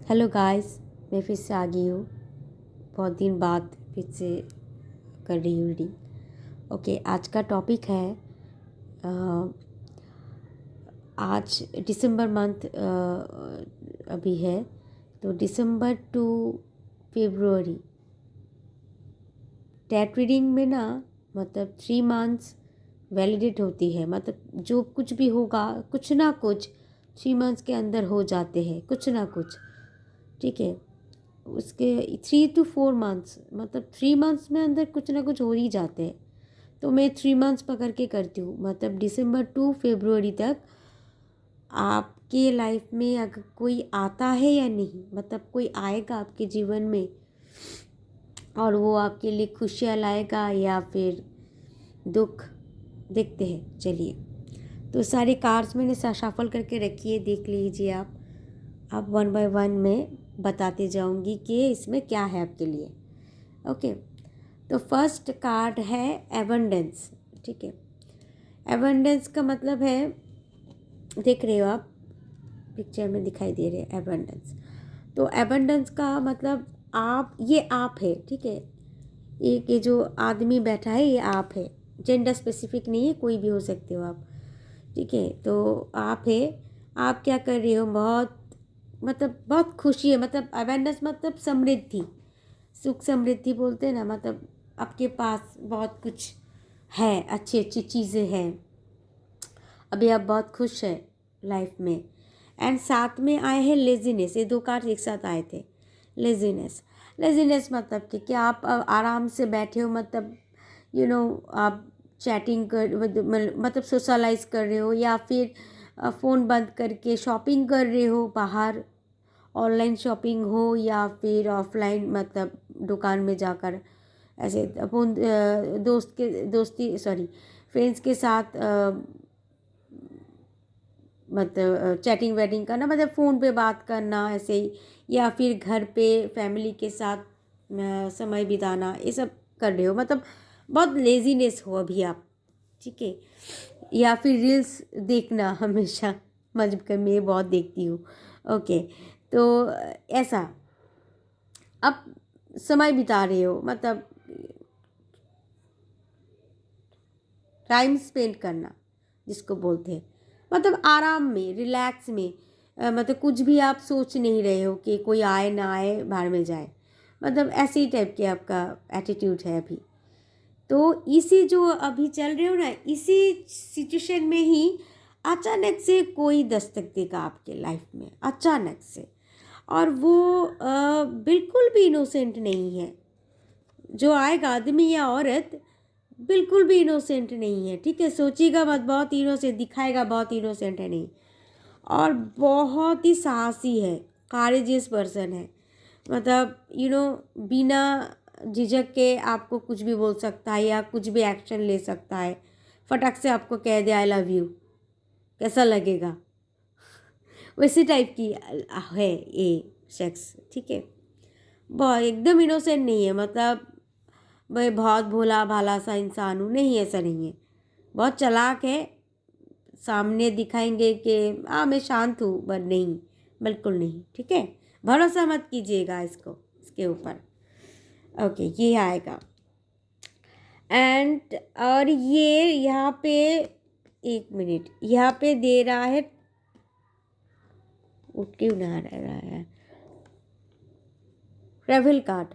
Hello guys, मैं फिर से आ गई हूँ। बहुत दिन बाद फिर से कर रही हूँ रीडिंग। ओके, आज का टॉपिक है आज दिसंबर मंथ अभी है, तो दिसंबर टू फरवरी टैट रीडिंग में ना मतलब 3 मंथ्स वैलिडेट होती है। मतलब जो कुछ भी होगा, कुछ ना कुछ 3 मंथ्स के अंदर हो जाते हैं, कुछ ना कुछ। ठीक है, उसके 3 to 4 मंथ्स, मतलब 3 मंथ्स में अंदर कुछ ना कुछ हो ही जाते हैं। तो मैं 3 मंथ्स पकड़ के करती हूँ, मतलब दिसंबर टू फरवरी तक आपके लाइफ में अगर कोई आता है या नहीं, मतलब कोई आएगा आपके जीवन में और वो आपके लिए खुशियाँ लाएगा या फिर दुख, देखते हैं। चलिए, तो सारे कार्ड्स मैंने शफल करके रखी है, देख लीजिए आप 1 बाय 1 में बताते जाऊंगी कि इसमें क्या है आपके लिए। ओके, तो फर्स्ट कार्ड है एबंडेंस। ठीक है, एबंडेंस का मतलब है, देख रहे हो आप पिक्चर में दिखाई दे रहे हैं एबंडेंस। तो एबंडेंस का मतलब आप है। ठीक है, ये जो आदमी बैठा है ये आप है, जेंडर स्पेसिफिक नहीं है, कोई भी हो सकते हो आप। ठीक है, तो आप है। आप क्या कर रहे हो, बहुत खुशी है, मतलब अवेयरनेस मतलब समृद्धि, सुख समृद्धि बोलते हैं ना, मतलब आपके पास बहुत कुछ है, अच्छी अच्छी चीज़ें हैं, अभी आप बहुत खुश है लाइफ में। एंड साथ में आए हैं लेजीनेस, ये 2 कार्ड एक साथ आए थे। लेजीनेस, लेजीनेस मतलब कि आप आराम से बैठे हो, मतलब आप चैटिंग कर, मतलब सोशलाइज कर रहे हो, या फिर फ़ोन बंद करके शॉपिंग कर रहे हो बाहर, ऑनलाइन शॉपिंग हो या फिर ऑफलाइन, मतलब दुकान में जाकर ऐसे अपन दोस्ती फ्रेंड्स के साथ मतलब चैटिंग वेटिंग करना, मतलब फ़ोन पे बात करना ऐसे ही, या फिर घर पे फैमिली के साथ समय बिताना, ये सब कर रहे हो, मतलब बहुत लेजीनेस हो अभी आप। ठीक है, या फिर रील्स देखना हमेशा, मतलब मैं बहुत देखती हूँ। ओके, तो ऐसा आप समय बिता रहे हो, मतलब टाइम स्पेंड करना जिसको बोलते हैं, मतलब आराम में, रिलैक्स में। मतलब कुछ भी आप सोच नहीं रहे हो कि कोई आए ना आए, बाहर में जाए, मतलब ऐसे ही टाइप के आपका एटीट्यूड है अभी। तो इसी जो अभी चल रहे हो ना, इसी सिचुएशन में ही अचानक से कोई दस्तक देगा आपके लाइफ में, अचानक से। और वो बिल्कुल भी इनोसेंट नहीं है, जो आएगा आदमी या औरत बिल्कुल भी इनोसेंट नहीं है। ठीक है, सोचिएगा मत बहुत इनोसेंट दिखाएगा, बहुत इनोसेंट है नहीं, और बहुत ही साहसी है, करेजियस पर्सन है। मतलब बिना झिझक के आपको कुछ भी बोल सकता है या कुछ भी एक्शन ले सकता है। फटक से आपको कह दे आई लव यू, कैसा लगेगा, वैसे टाइप की है ये शख्स। ठीक है, बहुत एकदम इनोसेंट नहीं है, मतलब मैं बहुत भोला भाला सा इंसान हूँ, नहीं, ऐसा नहीं है। बहुत चालाक है, सामने दिखाएंगे कि हाँ मैं शांत हूँ, पर नहीं, बिल्कुल नहीं। ठीक है, भरोसा मत कीजिएगा इसके ऊपर। ओके, ये आएगा। एंड और ये यहाँ पे, 1 मिनट, यहाँ पे दे रहा है, उठ क्यों ना रहा है, ट्रेवल कार्ड।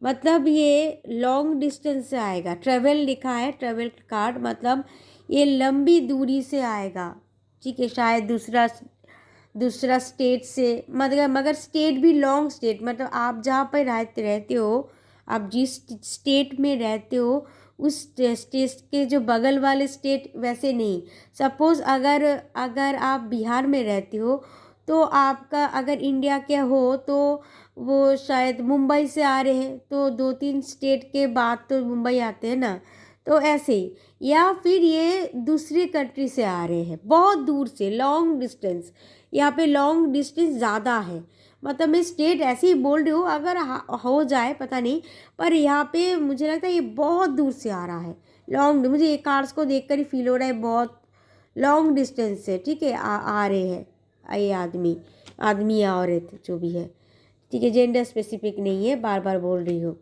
मतलब ये लॉन्ग डिस्टेंस से आएगा, ट्रेवल लिखा है, ट्रेवल कार्ड मतलब ये लंबी दूरी से आएगा। ठीक है, शायद दूसरा दूसरा स्टेट से, मगर स्टेट भी लॉन्ग स्टेट, मतलब आप जहाँ पर रहते हो, आप जिस स्टेट में रहते हो उस स्टेट के जो बगल वाले स्टेट, वैसे नहीं। सपोज़ अगर अगर आप बिहार में रहते हो, तो आपका अगर इंडिया के हो तो वो शायद मुंबई से आ रहे हैं, तो 2-3 स्टेट के बाद तो मुंबई आते हैं ना, तो ऐसे ही। या फिर ये दूसरी कंट्री से आ रहे हैं, बहुत दूर से, लॉन्ग डिस्टेंस। यहाँ पे लॉन्ग डिस्टेंस ज़्यादा है, मतलब मैं स्टेट ऐसे ही बोल रही हूँ, अगर हो जाए पता नहीं, पर यहाँ पे मुझे लगता है ये बहुत दूर से आ रहा है, लॉन्ग। मुझे ये कार्ड्स को देखकर ही फील हो रहा है बहुत लॉन्ग डिस्टेंस से। ठीक है, आ रहे हैं ये आदमी या औरत जो भी है, ठीक है, जेंडर स्पेसिफिक नहीं है, बार बार बोल रही हूँ।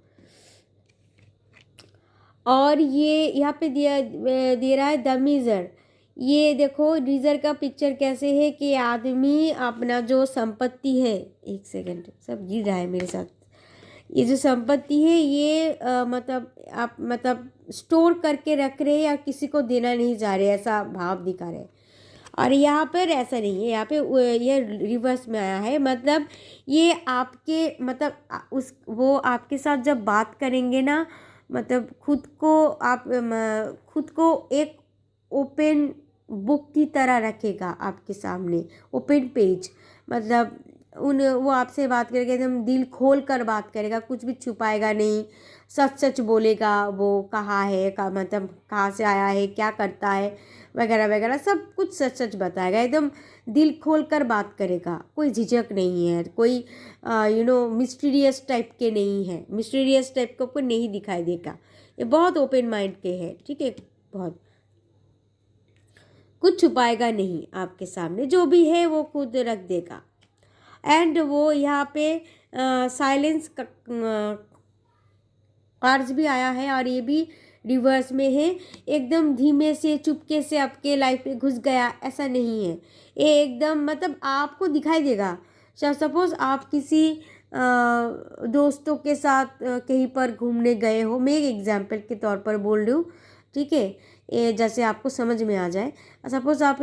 और ये यहाँ पे दे रहा है द मीज़र। ये देखो मीज़र का पिक्चर कैसे है कि आदमी अपना जो संपत्ति है, एक सेकंड सब गिर रहा है मेरे साथ, ये जो संपत्ति है ये मतलब आप मतलब स्टोर करके रख रहे हैं या किसी को देना नहीं चाह रहे, ऐसा भाव दिखा रहे हैं। और यहाँ पर ऐसा नहीं है, यहाँ पे ये रिवर्स में आया है, मतलब ये आपके मतलब उस वो आपके साथ जब बात करेंगे ना, मतलब खुद को एक ओपन बुक की तरह रखेगा आपके सामने, ओपन पेज, मतलब वो आपसे बात करेगा एकदम दिल खोल कर बात करेगा, कुछ भी छुपाएगा नहीं, सच सच बोलेगा, वो कहाँ है का मतलब कहाँ से आया है, क्या करता है वगैरह वगैरह, सब कुछ सच सच बताएगा, एकदम दिल खोल कर बात करेगा, कोई झिझक नहीं है, कोई मिस्टीरियस टाइप के नहीं है, मिस्टीरियस टाइप को कोई नहीं दिखाई देगा, ये बहुत ओपन माइंड के है, ठीक है, बहुत कुछ छुपाएगा नहीं आपके सामने, जो भी है वो खुद रख देगा। एंड वो यहाँ पे साइलेंस कार्ड्स भी आया है और ये भी रिवर्स में है, एकदम धीमे से चुपके से आपके लाइफ में घुस गया, ऐसा नहीं है, ये एकदम मतलब आपको दिखाई देगा। सपोज आप किसी दोस्तों के साथ कहीं पर घूमने गए हो, मैं एक एग्जांपल के तौर पर बोल रही हूँ, ठीक है, ये जैसे आपको समझ में आ जाए। सपोज आप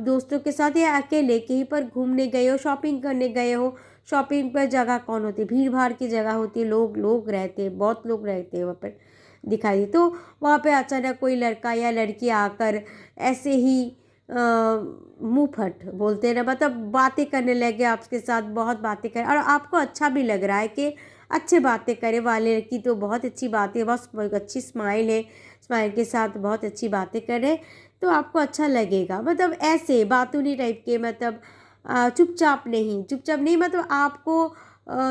दोस्तों के साथ या अकेले कहीं पर घूमने गए हो, शॉपिंग करने गए हो, शॉपिंग पर जगह कौन होती है, भीड़ भाड़ की जगह होती है, लोग रहते हैं, बहुत लोग रहते हैं वहाँ पर दिखाई, तो वहाँ पे अचानक कोई लड़का या लड़की आकर ऐसे ही मुंह फट बोलते हैं ना, मतलब बातें करने लगे आपके साथ, बहुत बातें कर, और आपको अच्छा भी लग रहा है कि अच्छे बातें करे वाले लड़की, तो बहुत अच्छी बात है, बहुत अच्छी स्माइल है, स्माइल के साथ बहुत अच्छी बातें करे तो आपको अच्छा लगेगा, मतलब ऐसे बातूनी टाइप के, मतलब चुपचाप नहीं, मतलब आपको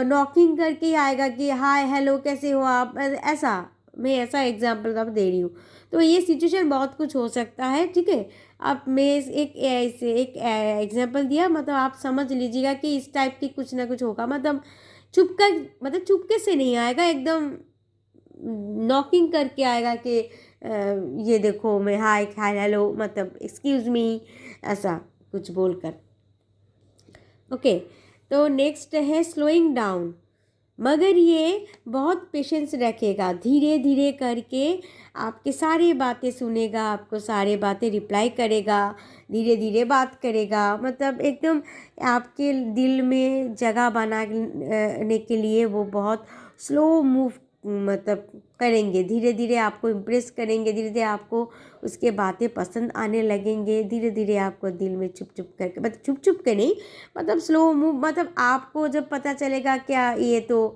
नॉकिंग करके ही आएगा कि हाय हेलो कैसे हो आप, ऐसा, मैं ऐसा एग्जांपल अब दे रही हूँ। तो ये सिचुएशन बहुत कुछ हो सकता है, ठीक है, आप मैं एक ऐसे एक एग्जांपल दिया, मतलब आप समझ लीजिएगा कि इस टाइप की कुछ ना कुछ होगा, मतलब चुपके से नहीं आएगा, एकदम नॉकिंग करके आएगा कि ये देखो मैं हाय हाय हेलो, मतलब एक्सक्यूज़ मी, ऐसा कुछ बोलकर। ओके, तो नेक्स्ट है स्लोइंग डाउन, मगर ये बहुत पेशेंस रखेगा, धीरे धीरे करके आपके सारी बातें सुनेगा, आपको सारी बातें रिप्लाई करेगा, धीरे धीरे बात करेगा, मतलब एकदम आपके दिल में जगह बनाने के लिए वो बहुत स्लो मूव मतलब करेंगे, धीरे धीरे आपको इम्प्रेस करेंगे, धीरे धीरे आपको उसके बातें पसंद आने लगेंगे, धीरे धीरे आपको दिल में चुप चुप करके, मतलब चुप चुप के नहीं, मतलब स्लो मूव, मतलब आपको जब पता चलेगा क्या ये तो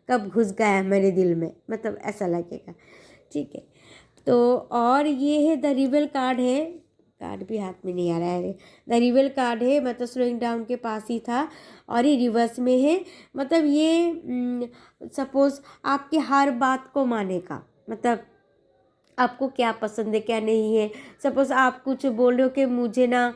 कब घुस गया है मेरे दिल में, मतलब ऐसा लगेगा, ठीक है। तो और ये है द रिबल कार्ड है, कार्ड भी हाथ में नहीं आ रहा है, द रिबल कार्ड है, मतलब स्लोइंग डाउन के पास ही था और ये रिवर्स में है, मतलब ये सपोज आपके हर बात को मानेगा, मतलब आपको क्या पसंद है क्या नहीं है, सपोज आप कुछ बोल रहे हो कि मुझे ना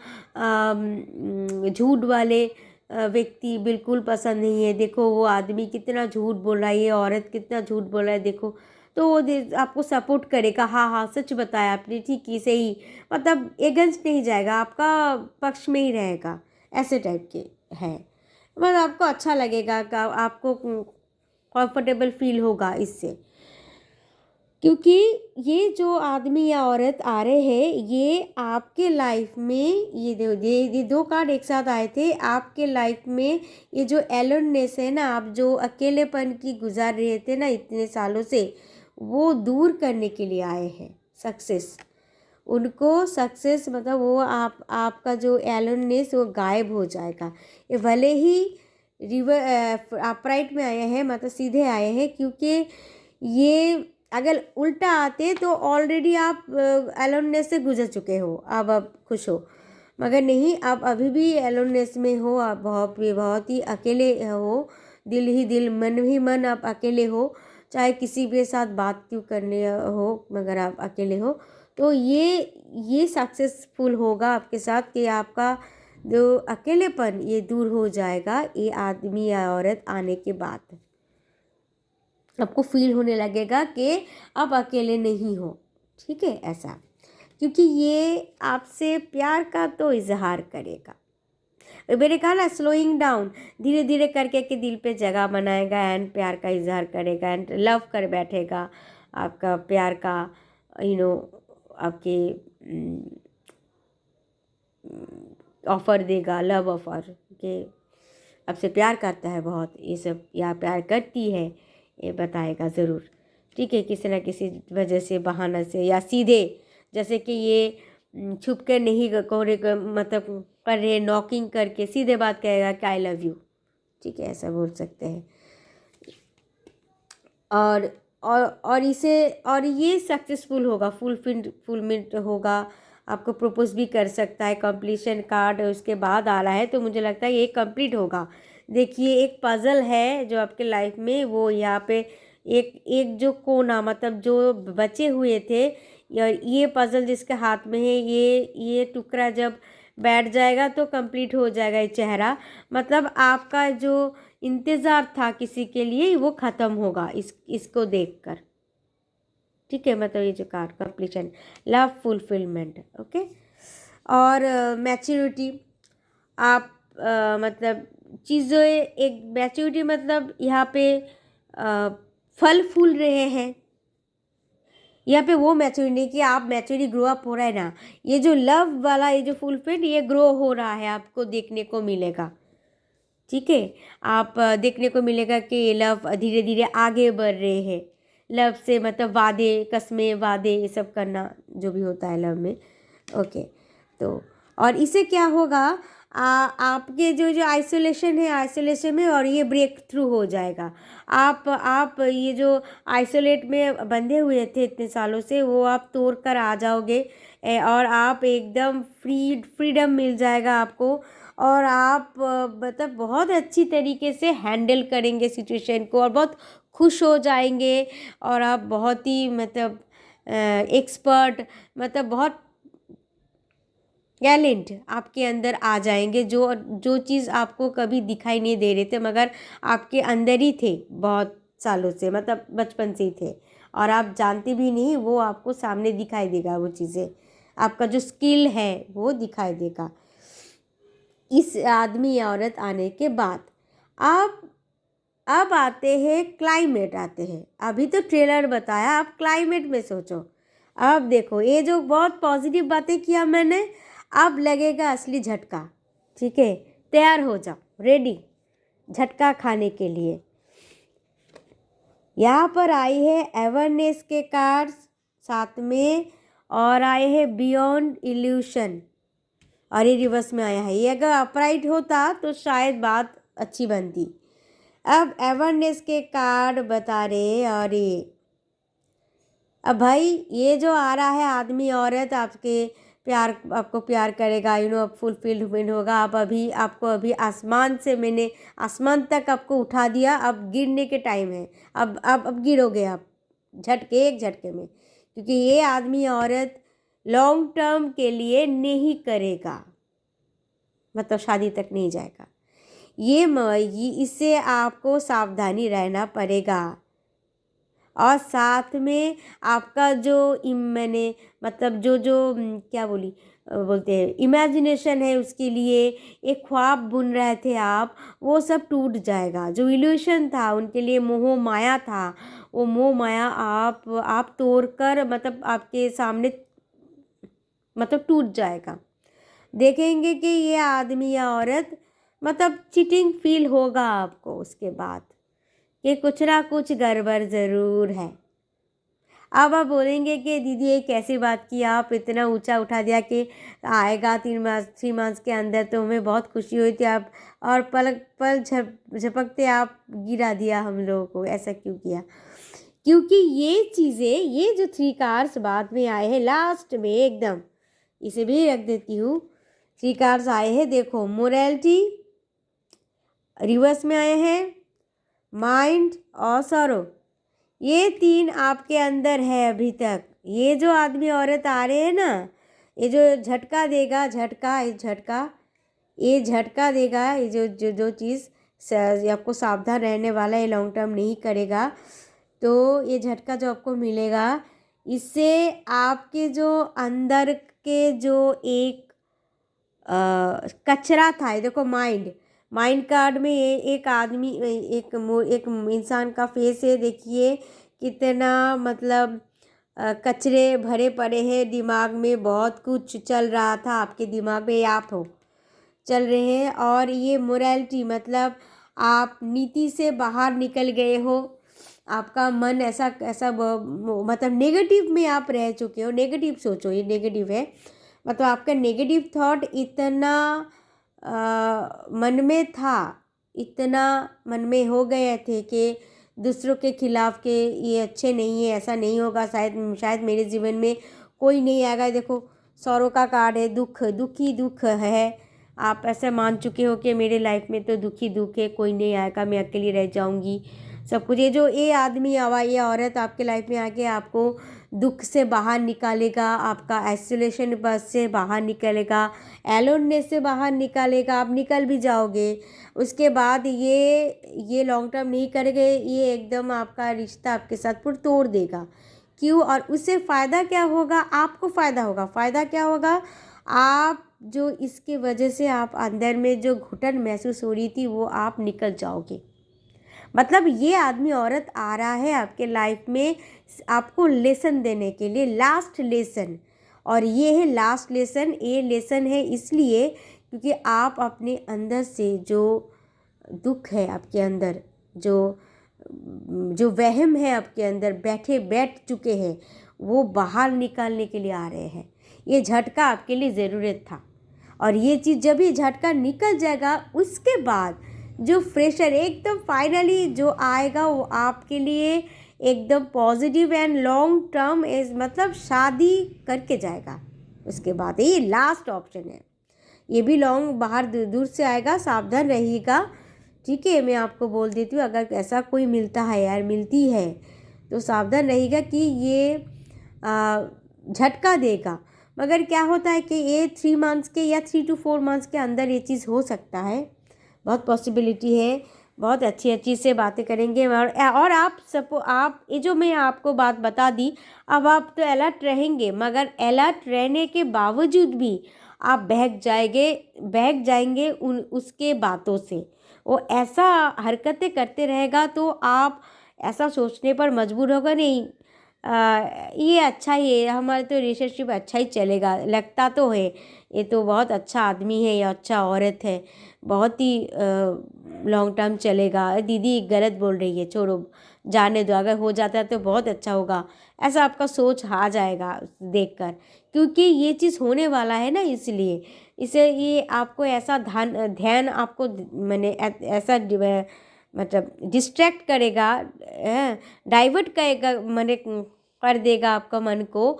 झूठ वाले व्यक्ति बिल्कुल पसंद नहीं है, देखो वो आदमी कितना झूठ बोल रहा है, ये औरत कितना झूठ बोल रहा है देखो, तो वो आपको सपोर्ट करेगा, हाँ हाँ सच बताया आपने, ठीक ही सही, मतलब एगेंस्ट नहीं जाएगा, आपका पक्ष में ही रहेगा, ऐसे टाइप के है, मतलब आपको अच्छा लगेगा, आपको कंफर्टेबल फील होगा इससे, क्योंकि ये जो आदमी या औरत आ रहे हैं ये आपके लाइफ में, ये दो कार्ड एक साथ आए थे, आपके लाइफ में ये जो एलोननेस है ना, आप जो अकेलेपन की गुजार रहे थे ना इतने सालों से, वो दूर करने के लिए आए हैं, सक्सेस, उनको सक्सेस, मतलब वो आपका जो एलोननेस वो गायब हो जाएगा, ये भले ही रिवर अपराइट में आए हैं, मतलब सीधे आए हैं, क्योंकि ये अगर उल्टा आते तो ऑलरेडी आप एलोननेस से गुजर चुके हो, अब खुश हो, मगर नहीं, आप अभी भी एलोननेस में हो, आप बहुत ही अकेले हो, दिल ही दिल मन ही मन आप अकेले हो, चाहे किसी के साथ बात क्यों करने हो, मगर आप अकेले हो, तो ये सक्सेसफुल होगा आपके साथ कि आपका जो अकेलेपन ये दूर हो जाएगा ये आदमी या औरत आने के बाद। आपको फील होने लगेगा कि आप अकेले नहीं हो, ठीक है, ऐसा, क्योंकि ये आपसे प्यार का तो इजहार करेगा। मैंने कहा ना, स्लोइंग डाउन, धीरे धीरे करके के दिल पे जगह बनाएगा एंड प्यार का इजहार करेगा एंड लव कर बैठेगा आपका प्यार का, आपके ऑफर देगा, लव ऑफर के आपसे प्यार करता है बहुत, ये सब, या प्यार करती है, ये बताएगा ज़रूर, ठीक है, किसी ना किसी वजह से, बहाना से या सीधे, जैसे कि ये छुप कर नहीं मतलब कर रहे, नॉकिंग करके सीधे बात कहेगा कि आई लव यू, ठीक है, ऐसा बोल सकते हैं। और ये सक्सेसफुल होगा, फुलफिलमेंट होगा, आपको प्रपोज भी कर सकता है। कंप्लीशन कार्ड उसके बाद आ रहा है, तो मुझे लगता है ये कंप्लीट होगा। देखिए, एक पज़ल है जो आपके लाइफ में, वो यहाँ पे एक जो कोना, मतलब जो बचे हुए थे, ये पज़ल जिसके हाथ में है, ये टुकड़ा जब बैठ जाएगा तो कंप्लीट हो जाएगा ये चेहरा, मतलब आपका जो इंतज़ार था किसी के लिए वो ख़त्म होगा इसको देखकर, ठीक है, मतलब ये जो card completion, love, fulfilment, okay. और मैच्योरिटी, आप मतलब चीज़ें, एक मैच्योरिटी मतलब यहाँ पे फल फूल रहे हैं, यहाँ पे वो मैच्योरिटी नहीं कि आप मैच्योरिटी ग्रो अप हो रहा है ना, ये जो लव वाला, ये जो फुलफिल, ये ग्रो हो रहा है, आपको देखने को मिलेगा, ठीक है। आप देखने को मिलेगा कि लव धीरे धीरे आगे बढ़ रहे हैं। लव से मतलब वादे, कस्में, वादे, ये सब करना जो भी होता है लव में, ओके। तो और इससे क्या होगा, आपके जो आइसोलेशन है, आइसोलेशन में, और ये ब्रेक थ्रू हो जाएगा। आप ये जो आइसोलेट में बंधे हुए थे इतने सालों से, वो आप तोड़ कर आ जाओगे, और आप एकदम फ्रीडम मिल जाएगा आपको, और आप मतलब बहुत अच्छी तरीके से हैंडल करेंगे सिचुएशन को, और बहुत खुश हो जाएंगे, और आप बहुत ही मतलब एक्सपर्ट, मतलब बहुत टैलेंट आपके अंदर आ जाएंगे, जो जो चीज़ आपको कभी दिखाई नहीं दे रहे थे, मगर आपके अंदर ही थे बहुत सालों से, मतलब बचपन से ही थे, और आप जानते भी नहीं, वो आपको सामने दिखाई देगा, वो चीज़ें, आपका जो स्किल है वो दिखाई देगा इस आदमी या औरत आने के बाद। आप अब आते हैं क्लाइमेट, आते हैं, अभी तो ट्रेलर बताया, आप क्लाइमेट में सोचो। अब देखो, ये जो बहुत पॉजिटिव बातें किया मैंने, अब लगेगा असली झटका, ठीक है, तैयार हो जाओ, रेडी झटका खाने के लिए। यहाँ पर आई है अवेयरनेस के कार्ड्स साथ में, और आए हैं बियॉन्ड इल्यूशन, और ये रिवर्स में आया है। ये अगर अपराइट होता तो शायद बात अच्छी बनती। अब अवेयरनेस के कार्ड बता रहे, और ये अब भाई ये जो आ रहा है, आदमी औरत आपको प्यार करेगा, अब फुलफिलमेंट होगा। आपको अभी आसमान से, मैंने आसमान तक आपको उठा दिया, अब गिरने के टाइम है, अब गिरोगे आप, एक झटके में, क्योंकि ये आदमी औरत लॉन्ग टर्म के लिए नहीं करेगा, मतलब शादी तक नहीं जाएगा। इससे आपको सावधानी रहना पड़ेगा, और साथ में आपका मैंने मतलब क्या बोलते हैं, इमेजिनेशन है, उसके लिए एक ख्वाब बुन रहे थे आप, वो सब टूट जाएगा। जो इल्यूशन था उनके लिए, मोह माया था, वो मोह माया आप तोड़कर, मतलब आपके सामने मतलब टूट जाएगा। देखेंगे कि ये आदमी या औरत, मतलब चीटिंग फील होगा आपको उसके बाद, कि कुछ ना कुछ गड़बड़ ज़रूर है। अब आप बोलेंगे कि दीदी ये कैसी बात की, आप इतना ऊंचा उठा दिया कि आएगा 3 मास के अंदर, तो हमें बहुत खुशी हुई थी, आप और पल झपकते आप गिरा दिया हम लोगों को, ऐसा क्यों किया? क्योंकि ये चीज़ें, ये जो 3 कार्ड्स बाद में आए हैं लास्ट में एकदम, इसे भी रख देती हूँ। 3 कार्ड्स आए हैं, देखो, मोरालिटी रिवर्स में आए हैं, माइंड और सॉरो, ये 3 आपके अंदर है अभी तक। ये जो आदमी औरत आ रहे हैं ना, ये जो झटका देगा, इस झटका ये झटका देगा, ये जो जो जो चीज़ आपको सावधान रहने वाला है, लॉन्ग टर्म नहीं करेगा। तो ये झटका जो आपको मिलेगा, इससे आपके जो अंदर के जो एक कचरा था, ये देखो माइंड कार्ड में ये एक आदमी, एक इंसान का फेस है, देखिए कितना मतलब कचरे भरे पड़े हैं दिमाग में, बहुत कुछ चल रहा था आपके दिमाग में, आप हो चल रहे हैं। और ये मोरालिटी मतलब आप नीति से बाहर निकल गए हो, आपका मन ऐसा ऐसा मतलब नेगेटिव में आप रह चुके हो, नेगेटिव सोचो, ये नेगेटिव है, मतलब आपका नेगेटिव थॉट इतना मन में था, इतना मन में हो गए थे कि दूसरों के खिलाफ के ये अच्छे नहीं है, ऐसा नहीं होगा, शायद मेरे जीवन में कोई नहीं आएगा। देखो सौरों का कार्ड है, दुख है, आप ऐसे मान चुके हो कि मेरे लाइफ में तो दुख है, कोई नहीं आएगा, मैं अकेली रह जाऊंगी, सब कुछ। ये जो ये आदमी आवा, ये औरत आपके लाइफ में आके आपको दुख से बाहर निकालेगा, आपका आइसोलेशन बस से बाहर निकालेगा, एलोननेस से बाहर निकालेगा, आप निकल भी जाओगे। उसके बाद ये लॉन्ग टर्म नहीं करेंगे, ये एकदम आपका रिश्ता आपके साथ पूरा तोड़ देगा। क्यों? और उससे फ़ायदा क्या होगा? आपको फ़ायदा होगा। फ़ायदा क्या होगा? आप जो इसके वजह से आप अंदर में जो घुटन महसूस हो रही थी, वो आप निकल जाओगे। मतलब ये आदमी औरत आ रहा है आपके लाइफ में आपको लेसन देने के लिए, लास्ट लेसन। और ये है लास्ट लेसन। ये लेसन है इसलिए क्योंकि आप अपने अंदर से जो दुख है, आपके अंदर जो वहम है आपके अंदर बैठ चुके हैं, वो बाहर निकालने के लिए आ रहे हैं। ये झटका आपके लिए ज़रूरत था। और ये चीज़ जब ये झटका निकल जाएगा, उसके बाद जो फ्रेशर एकदम फाइनली जो आएगा, वो आपके लिए एकदम positive and long term is मतलब शादी करके जाएगा। उसके बाद ये लास्ट ऑप्शन है, ये भी लॉन्ग बाहर दूर से आएगा, सावधान रहिएगा। ठीक है, मैं आपको बोल देती हूँ, अगर ऐसा कोई मिलता है यार, मिलती है, तो सावधान रहिएगा कि ये झटका देगा। मगर क्या होता है कि ये 3 मंथ्स के या 3 to 4 मंथ्स के अंदर ये चीज़ हो सकता है, बहुत पॉसिबिलिटी है। बहुत अच्छी से बातें करेंगे। और आप ये जो मैं आपको बात बता दी, अब आप तो अलर्ट रहेंगे, मगर अलर्ट रहने के बावजूद भी आप बहक जाएंगे उसके बातों से। वो ऐसा हरकतें करते रहेगा तो आप ऐसा सोचने पर मजबूर होगा, नहीं ये अच्छा ही है, हमारा तो रिलेशनशिप अच्छा ही चलेगा, लगता तो है, ये तो बहुत अच्छा आदमी है, ये अच्छा औरत है, बहुत ही लॉन्ग टर्म चलेगा। दीदी गलत बोल रही है, छोड़ो जाने दो, अगर हो जाता है तो बहुत अच्छा होगा, ऐसा आपका सोच आ जाएगा देखकर, क्योंकि ये चीज़ होने वाला है ना, इसलिए इसे ये आपको ऐसा ध्यान आपको मैंने ऐसा मतलब डिस्ट्रैक्ट करेगा, डाइवर्ट करेगा, मैंने कर देगा आपका मन को।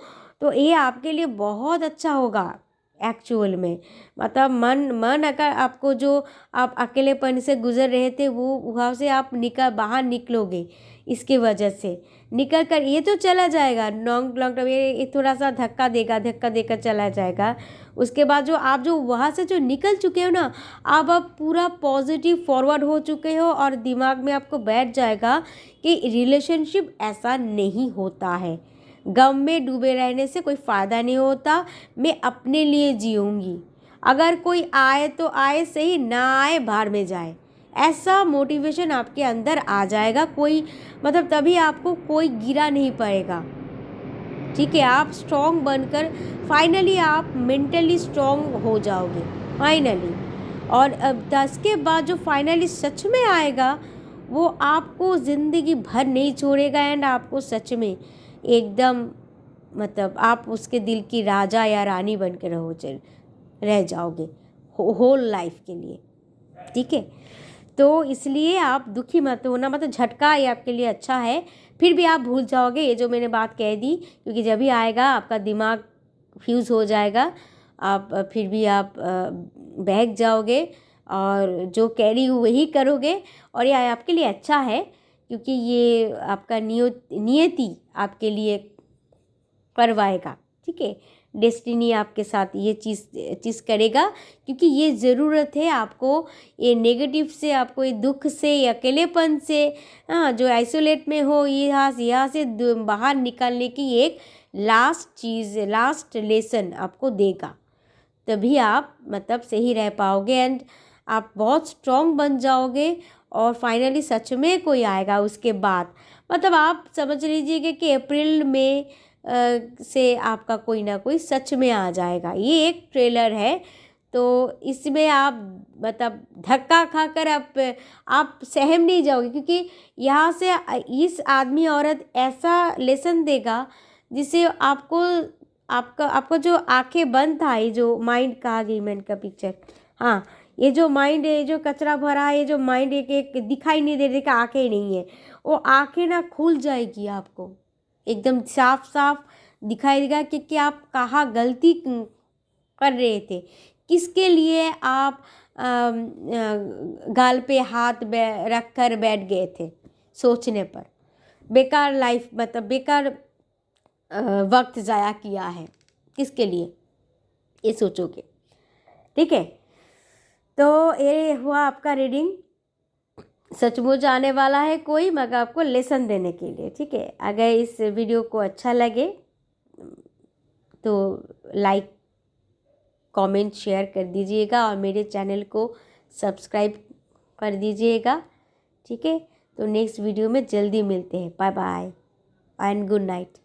तो ये आपके लिए बहुत अच्छा होगा एक्चुअल में। मतलब मन अगर आपको जो आप अकेलेपन से गुजर रहे थे, वो वहाँ से आप बाहर निकलोगे, इसके वजह से निकल कर ये तो चला जाएगा लॉन्ग टर्म, ये थोड़ा सा धक्का देकर चला जाएगा। उसके बाद जो वहाँ से जो निकल चुके हो ना, आप पूरा पॉजिटिव फॉरवर्ड हो चुके हो, और दिमाग में आपको बैठ जाएगा कि रिलेशनशिप ऐसा नहीं होता है, गम में डूबे रहने से कोई फ़ायदा नहीं होता, मैं अपने लिए जीऊँगी, अगर कोई आए तो आए सही, ना आए बाहर में जाए, ऐसा मोटिवेशन आपके अंदर आ जाएगा। कोई मतलब तभी आपको कोई गिरा नहीं पाएगा। ठीक है, आप स्ट्रॉन्ग बनकर फाइनली आप मेंटली स्ट्रॉन्ग हो जाओगे फाइनली। और अब 10 के बाद जो फाइनली सच में आएगा, वो आपको ज़िंदगी भर नहीं छोड़ेगा, एंड आपको सच में एकदम मतलब आप उसके दिल की राजा या रानी बनकर रह जाओगे होल लाइफ के लिए। ठीक है, तो इसलिए आप दुखी मत होना, मतलब झटका ये आपके लिए अच्छा है, फिर भी आप भूल जाओगे ये जो मैंने बात कह दी, क्योंकि जब भी आएगा आपका दिमाग फ्यूज़ हो जाएगा, आप फिर भी आप बहक जाओगे, और जो कह रही हूँ वही करोगे, और ये आपके लिए अच्छा है, क्योंकि ये आपका नियति आपके लिए करवाएगा। ठीक है, डेस्टिनी आपके साथ ये चीज़ करेगा, क्योंकि ये ज़रूरत है आपको, ये नेगेटिव से, आपको ये दुख से, ये अकेलेपन से, हाँ, जो आइसोलेट में हो, यहाँ से बाहर निकलने की एक लास्ट चीज़, लास्ट लेसन आपको देगा। तभी आप मतलब सही रह पाओगे एंड आप बहुत स्ट्रॉन्ग बन जाओगे और फाइनली सच में कोई आएगा उसके बाद। मतलब आप समझ लीजिएगा कि अप्रैल में से आपका कोई ना कोई सच में आ जाएगा। ये एक ट्रेलर है, तो इसमें आप मतलब धक्का खाकर आप सहम नहीं जाओगे, क्योंकि यहाँ से इस आदमी औरत ऐसा लेसन देगा जिससे आपको आपका जो आंखें बंद था, ये जो माइंड कहा गई मैंने का पिक्चर, हाँ, ये जो माइंड है, जो कचरा भरा है, ये जो माइंड एक दिखाई नहीं दे रही कि आंखें नहीं है, वो आंखें ना खुल जाएगी, आपको एकदम साफ साफ दिखाई देगा कि आप कहाँ गलती कर रहे थे, किसके लिए आप गाल पे हाथ रख कर बैठ गए थे सोचने पर, बेकार लाइफ, मतलब बेकार वक्त ज़ाया किया है, किसके लिए, ये सोचोगे। ठीक है, तो ये हुआ आपका रीडिंग। सचमुच आने वाला है कोई, मगर आपको लेसन देने के लिए। ठीक है, अगर इस वीडियो को अच्छा लगे तो लाइक, कमेंट, शेयर कर दीजिएगा और मेरे चैनल को सब्सक्राइब कर दीजिएगा। ठीक है, तो नेक्स्ट वीडियो में जल्दी मिलते हैं। Bye bye and good night.